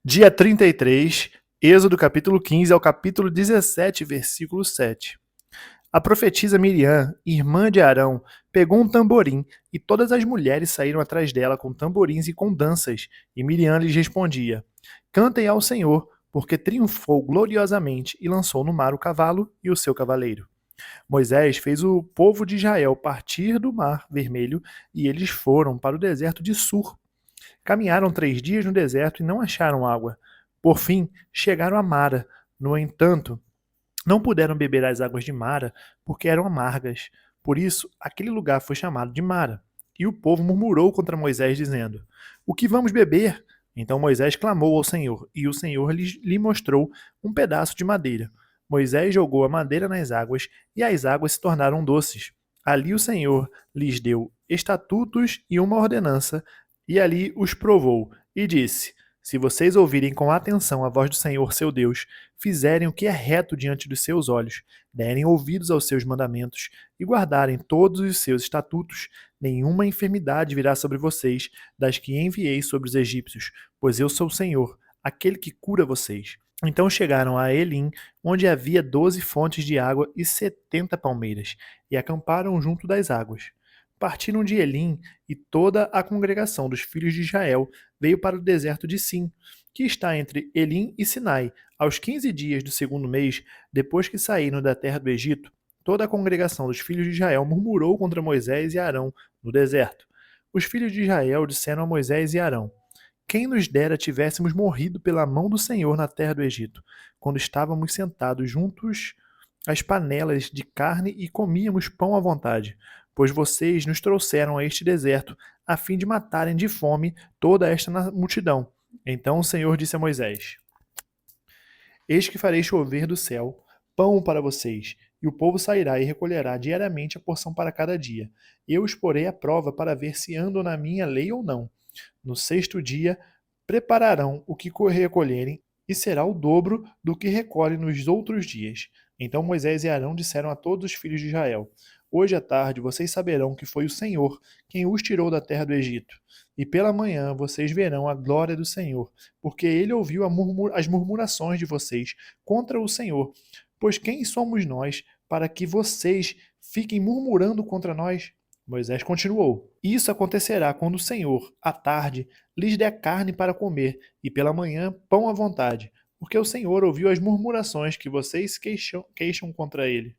Dia 33, Êxodo capítulo 15 ao capítulo 17, versículo 7. A profetisa Miriam, irmã de Arão, pegou um tamborim e todas as mulheres saíram atrás dela com tamborins e com danças. E Miriam lhes respondia: Cantem ao Senhor, porque triunfou gloriosamente e lançou no mar o cavalo e o seu cavaleiro. Moisés fez o povo de Israel partir do mar vermelho e eles foram para o deserto de Sur. Caminharam 3 dias no deserto e não acharam água. Por fim, chegaram a Mara. No entanto, não puderam beber as águas de Mara, porque eram amargas. Por isso, aquele lugar foi chamado de Mara. E o povo murmurou contra Moisés, dizendo: O que vamos beber? Então Moisés clamou ao Senhor, e o Senhor lhe mostrou um pedaço de madeira. Moisés jogou a madeira nas águas, e as águas se tornaram doces. Ali o Senhor lhes deu estatutos e uma ordenança, e ali os provou, e disse: Se vocês ouvirem com atenção a voz do Senhor seu Deus, fizerem o que é reto diante dos seus olhos, derem ouvidos aos seus mandamentos e guardarem todos os seus estatutos, nenhuma enfermidade virá sobre vocês das que enviei sobre os egípcios, pois eu sou o Senhor, aquele que cura vocês. Então chegaram a Elim, onde havia 12 fontes de água e 70 palmeiras, e acamparam junto das águas. Partiram de Elim, e toda a congregação dos filhos de Israel veio para o deserto de Sim, que está entre Elim e Sinai. Aos 15 dias do segundo mês, depois que saíram da terra do Egito, toda a congregação dos filhos de Israel murmurou contra Moisés e Arão no deserto. Os filhos de Israel disseram a Moisés e Arão: Quem nos dera tivéssemos morrido pela mão do Senhor na terra do Egito, quando estávamos sentados juntos às panelas de carne e comíamos pão à vontade, pois vocês nos trouxeram a este deserto a fim de matarem de fome toda esta multidão. Então o Senhor disse a Moisés: Eis que farei chover do céu pão para vocês, e o povo sairá e recolherá diariamente a porção para cada dia. Eu os porei à prova para ver se andam na minha lei ou não. No sexto dia, prepararão o que recolherem, e será o dobro do que recolhem nos outros dias. Então Moisés e Arão disseram a todos os filhos de Israel: Hoje à tarde vocês saberão que foi o Senhor quem os tirou da terra do Egito. E pela manhã vocês verão a glória do Senhor, porque ele ouviu as murmurações de vocês contra o Senhor. Pois quem somos nós para que vocês fiquem murmurando contra nós? Moisés continuou: Isso acontecerá quando o Senhor, à tarde, lhes der carne para comer, e pela manhã pão à vontade, porque o Senhor ouviu as murmurações que vocês queixam contra ele.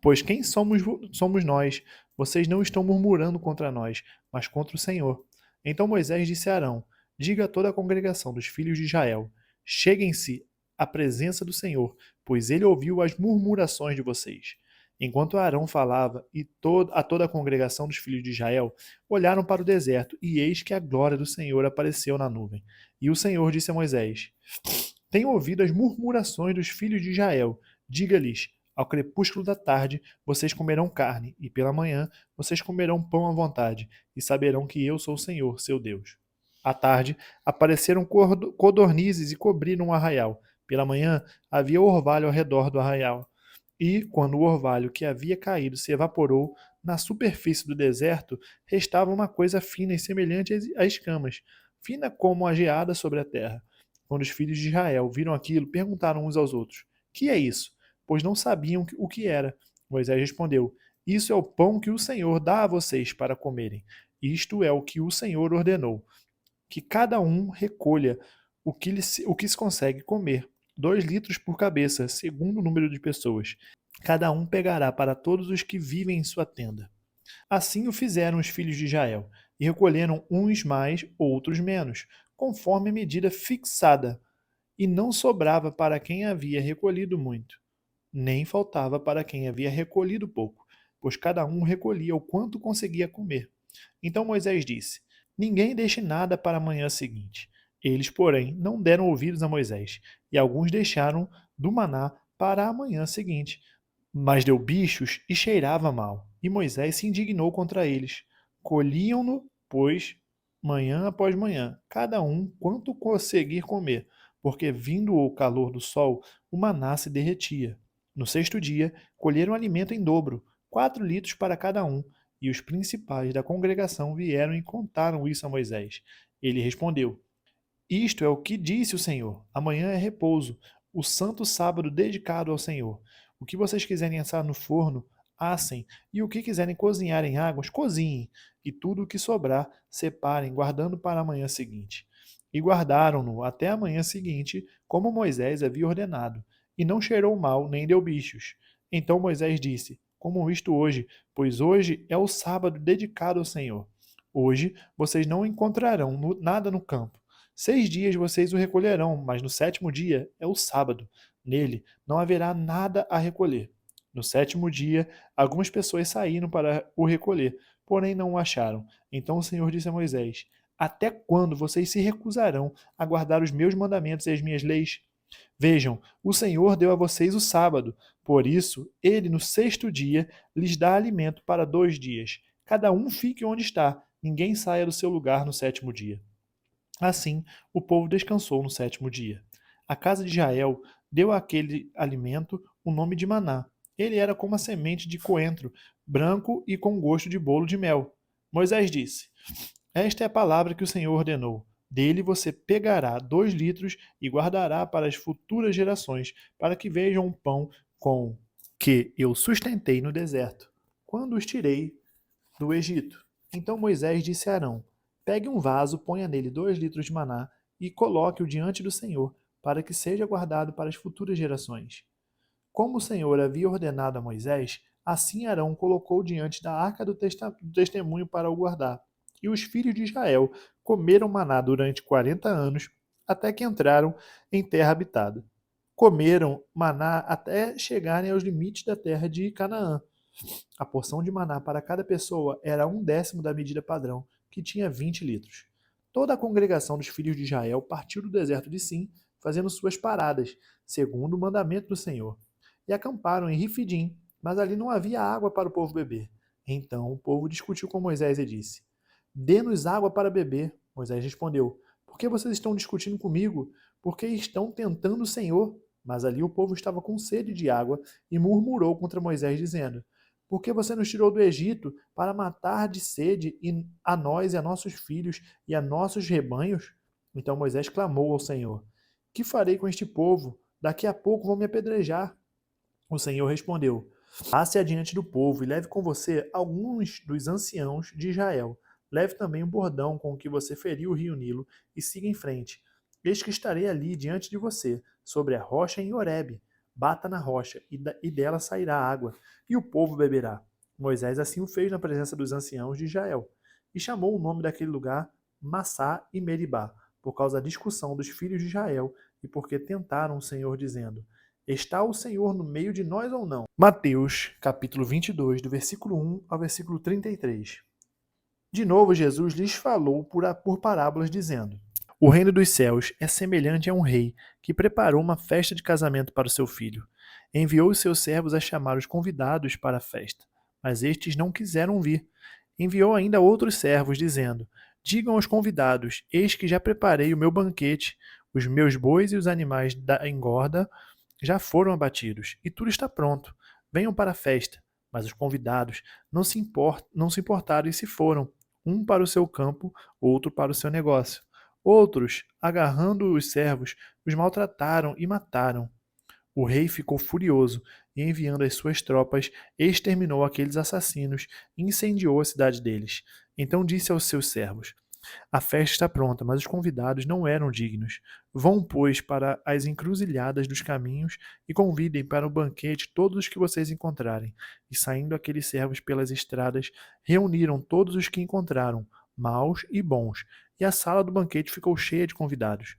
Pois quem somos nós? Vocês não estão murmurando contra nós, mas contra o Senhor. Então Moisés disse a Arão: Diga a toda a congregação dos filhos de Israel: Cheguem-se à presença do Senhor, pois ele ouviu as murmurações de vocês. Enquanto Arão falava e a toda a congregação dos filhos de Israel olharam para o deserto, e eis que a glória do Senhor apareceu na nuvem. E o Senhor disse a Moisés: Tenho ouvido as murmurações dos filhos de Israel. Diga-lhes: Ao crepúsculo da tarde vocês comerão carne, e pela manhã vocês comerão pão à vontade, e saberão que eu sou o Senhor, seu Deus. À tarde apareceram codornizes e cobriram o arraial. Pela manhã havia orvalho ao redor do arraial. E, quando o orvalho que havia caído se evaporou, na superfície do deserto restava uma coisa fina e semelhante a escamas, fina como a geada sobre a terra. Quando os filhos de Israel viram aquilo, perguntaram uns aos outros: Que é isso? Pois não sabiam o que era. Moisés respondeu: Isso é o pão que o Senhor dá a vocês para comerem. Isto é o que o Senhor ordenou: que cada um recolha o que se consegue comer, 2 litros por cabeça, segundo o número de pessoas. Cada um pegará para todos os que vivem em sua tenda. Assim o fizeram os filhos de Israel, e recolheram uns mais, outros menos, conforme a medida fixada, e não sobrava para quem havia recolhido muito, nem faltava para quem havia recolhido pouco, pois cada um recolhia o quanto conseguia comer. Então Moisés disse: Ninguém deixe nada para a manhã seguinte. Eles, porém, não deram ouvidos a Moisés, e alguns deixaram do maná para a manhã seguinte. Mas deu bichos e cheirava mal. E Moisés se indignou contra eles. Colhiam-no, pois, manhã após manhã, cada um quanto conseguir comer, porque vindo o calor do sol, o maná se derretia. No sexto dia, colheram alimento em dobro, 4 litros para cada um, e os principais da congregação vieram e contaram isso a Moisés. Ele respondeu: Isto é o que disse o Senhor. Amanhã é repouso, o santo sábado dedicado ao Senhor. O que vocês quiserem assar no forno, assem, e o que quiserem cozinhar em águas, cozinhem, e tudo o que sobrar, separem, guardando para a manhã seguinte. E guardaram-no até a manhã seguinte, como Moisés havia ordenado, e não cheirou mal, nem deu bichos. Então Moisés disse: Comam isto hoje, pois hoje é o sábado dedicado ao Senhor. Hoje vocês não encontrarão nada no campo. 6 dias vocês o recolherão, mas no sétimo dia é o sábado. Nele não haverá nada a recolher. No sétimo dia, algumas pessoas saíram para o recolher, porém não o acharam. Então o Senhor disse a Moisés: Até quando vocês se recusarão a guardar os meus mandamentos e as minhas leis? Vejam, o Senhor deu a vocês o sábado, por isso, ele no sexto dia lhes dá alimento para 2 dias. Cada um fique onde está, ninguém saia do seu lugar no sétimo dia. Assim, o povo descansou no sétimo dia. A casa de Israel deu àquele alimento o nome de maná. Ele era como a semente de coentro, branco e com gosto de bolo de mel. Moisés disse: Esta é a palavra que o Senhor ordenou. Dele você pegará 2 litros e guardará para as futuras gerações, para que vejam o pão com que eu sustentei no deserto, quando os tirei do Egito. Então Moisés disse a Arão: Pegue um vaso, ponha nele 2 litros de maná e coloque-o diante do Senhor, para que seja guardado para as futuras gerações. Como o Senhor havia ordenado a Moisés, assim Arão colocou diante da arca do testemunho para o guardar. E os filhos de Israel comeram maná durante 40 anos, até que entraram em terra habitada. Comeram maná até chegarem aos limites da terra de Canaã. A porção de maná para cada pessoa era 1/10 da medida padrão, que tinha 20 litros. Toda a congregação dos filhos de Israel partiu do deserto de Sim, fazendo suas paradas, segundo o mandamento do Senhor. E acamparam em Rifidim, mas ali não havia água para o povo beber. Então o povo discutiu com Moisés e disse: Dê-nos água para beber. Moisés respondeu: Por que vocês estão discutindo comigo? Porque estão tentando o Senhor. Mas ali o povo estava com sede de água e murmurou contra Moisés, dizendo: Por que você nos tirou do Egito para matar de sede a nós e a nossos filhos e a nossos rebanhos? Então Moisés clamou ao Senhor: Que farei com este povo? Daqui a pouco vão me apedrejar. O Senhor respondeu: Passe adiante do povo e leve com você alguns dos anciãos de Israel. Leve também o bordão com que você feriu o rio Nilo e siga em frente. Eis que estarei ali diante de você, sobre a rocha em Horebe. Bata na rocha e dela sairá água, e o povo beberá. Moisés assim o fez na presença dos anciãos de Israel, e chamou o nome daquele lugar Massá e Meribá, por causa da discussão dos filhos de Israel e porque tentaram o Senhor, dizendo: Está o Senhor no meio de nós ou não? Mateus, capítulo 22, do versículo 1 ao versículo 33. De novo, Jesus lhes falou por parábolas, dizendo: O reino dos céus é semelhante a um rei que preparou uma festa de casamento para o seu filho. Enviou os seus servos a chamar os convidados para a festa, mas estes não quiseram vir. Enviou ainda outros servos, dizendo: Digam aos convidados: Eis que já preparei o meu banquete, os meus bois e os animais da engorda já foram abatidos, e tudo está pronto. Venham para a festa. Mas os convidados não se importaram e se foram, um para o seu campo, outro para o seu negócio. Outros, agarrando os servos, os maltrataram e mataram. O rei ficou furioso e, enviando as suas tropas, exterminou aqueles assassinos e incendiou a cidade deles. Então disse aos seus servos: A festa está pronta, mas os convidados não eram dignos. Vão, pois, para as encruzilhadas dos caminhos e convidem para o banquete todos os que vocês encontrarem. E saindo aqueles servos pelas estradas, reuniram todos os que encontraram, maus e bons, e a sala do banquete ficou cheia de convidados.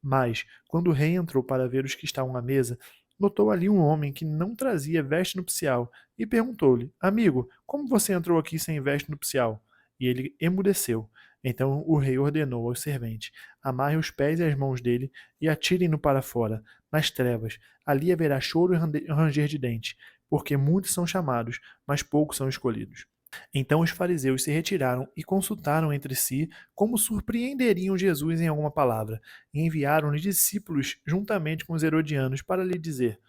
Mas, quando o rei entrou para ver os que estavam à mesa, notou ali um homem que não trazia veste nupcial e perguntou-lhe: Amigo, como você entrou aqui sem veste nupcial? E ele emudeceu. Então o rei ordenou aos serventes: Amarrem os pés e as mãos dele e atirem-no para fora, nas trevas. Ali haverá choro e ranger de dente, porque muitos são chamados, mas poucos são escolhidos. Então os fariseus se retiraram e consultaram entre si como surpreenderiam Jesus em alguma palavra, e enviaram-lhe discípulos juntamente com os herodianos para lhe dizer: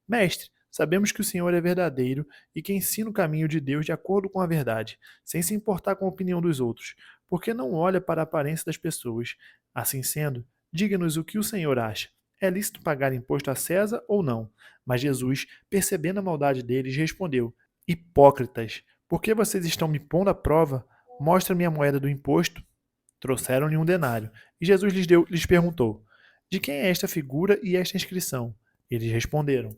Mestre, sabemos que o Senhor é verdadeiro e que ensina o caminho de Deus de acordo com a verdade, sem se importar com a opinião dos outros, porque não olha para a aparência das pessoas. Assim sendo, Diga-nos o que o Senhor acha. É lícito pagar imposto a César ou não? Mas Jesus, percebendo a maldade deles, respondeu: Hipócritas, por que vocês estão me pondo à prova? Mostra-me a moeda do imposto. Trouxeram-lhe um denário. E Jesus lhes perguntou: De quem é esta figura e esta inscrição? Eles responderam: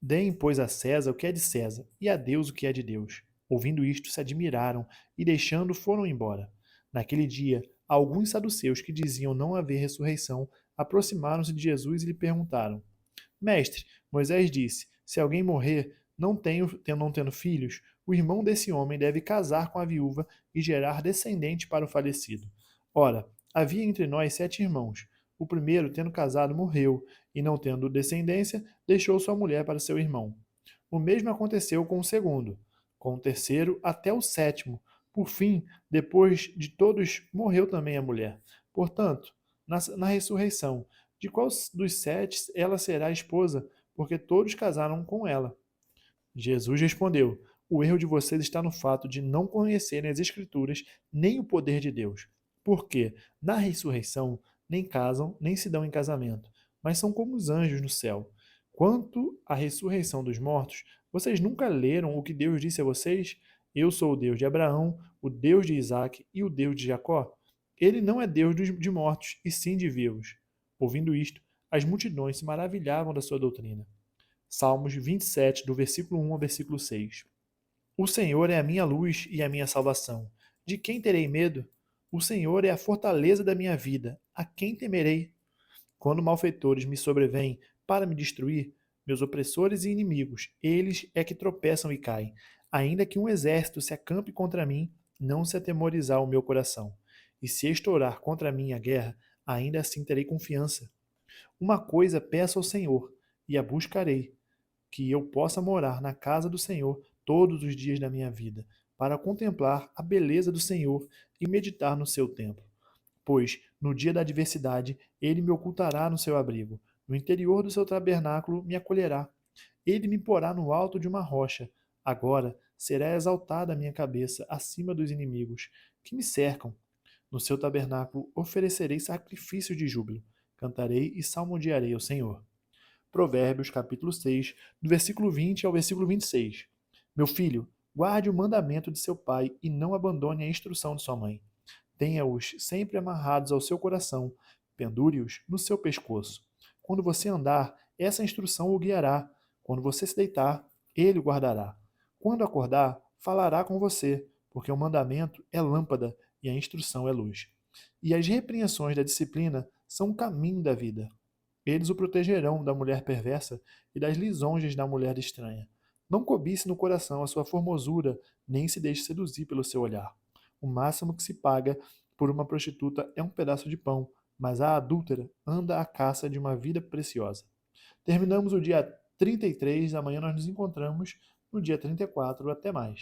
Deem, pois, a César o que é de César, e a Deus o que é de Deus. Ouvindo isto, se admiraram, e deixando, foram embora. Naquele dia, alguns saduceus que diziam não haver ressurreição aproximaram-se de Jesus e lhe perguntaram: Mestre, Moisés disse: se alguém morrer, não tendo filhos, o irmão desse homem deve casar com a viúva e gerar descendente para o falecido. Ora, havia entre nós 7 irmãos. O primeiro, tendo casado, morreu, e não tendo descendência, deixou sua mulher para seu irmão. O mesmo aconteceu com o segundo, com o terceiro até o sétimo. Por fim, depois de todos, morreu também a mulher. Portanto, na ressurreição, de qual dos 7 ela será esposa, porque todos casaram com ela? Jesus respondeu: O erro de vocês está no fato de não conhecerem as Escrituras nem o poder de Deus. Porque, na ressurreição, nem casam, nem se dão em casamento, mas são como os anjos no céu. Quanto à ressurreição dos mortos, vocês nunca leram o que Deus disse a vocês? Eu sou o Deus de Abraão, o Deus de Isaque e o Deus de Jacó. Ele não é Deus de mortos, e sim de vivos. Ouvindo isto, as multidões se maravilhavam da sua doutrina. Salmos 27, do versículo 1 ao versículo 6. O Senhor é a minha luz e a minha salvação. De quem terei medo? O Senhor é a fortaleza da minha vida. A quem temerei? Quando malfeitores me sobrevêm para me destruir, meus opressores e inimigos, eles é que tropeçam e caem. Ainda que um exército se acampe contra mim, não se atemorizar o meu coração. E se estourar contra mim a guerra, ainda assim terei confiança. Uma coisa peço ao Senhor, e a buscarei, que eu possa morar na casa do Senhor todos os dias da minha vida, para contemplar a beleza do Senhor e meditar no seu templo. Pois, no dia da adversidade, ele me ocultará no seu abrigo, no interior do seu tabernáculo me acolherá. Ele me porá no alto de uma rocha. Agora será exaltada a minha cabeça acima dos inimigos que me cercam. No seu tabernáculo oferecerei sacrifícios de júbilo, cantarei e salmodiarei ao Senhor. Provérbios, capítulo 6, do versículo 20 ao versículo 26. Meu filho, guarde o mandamento de seu pai e não abandone a instrução de sua mãe. Tenha-os sempre amarrados ao seu coração, pendure-os no seu pescoço. Quando você andar, essa instrução o guiará. Quando você se deitar, ele o guardará. Quando acordar, falará com você, porque o mandamento é lâmpada e a instrução é luz. E as repreensões da disciplina são o caminho da vida. Eles o protegerão da mulher perversa e das lisonjas da mulher estranha. Não cobice no coração a sua formosura, nem se deixe seduzir pelo seu olhar. O máximo que se paga por uma prostituta é um pedaço de pão, mas a adúltera anda à caça de uma vida preciosa. Terminamos o dia 33, amanhã nós nos encontramos no dia 34. Até mais.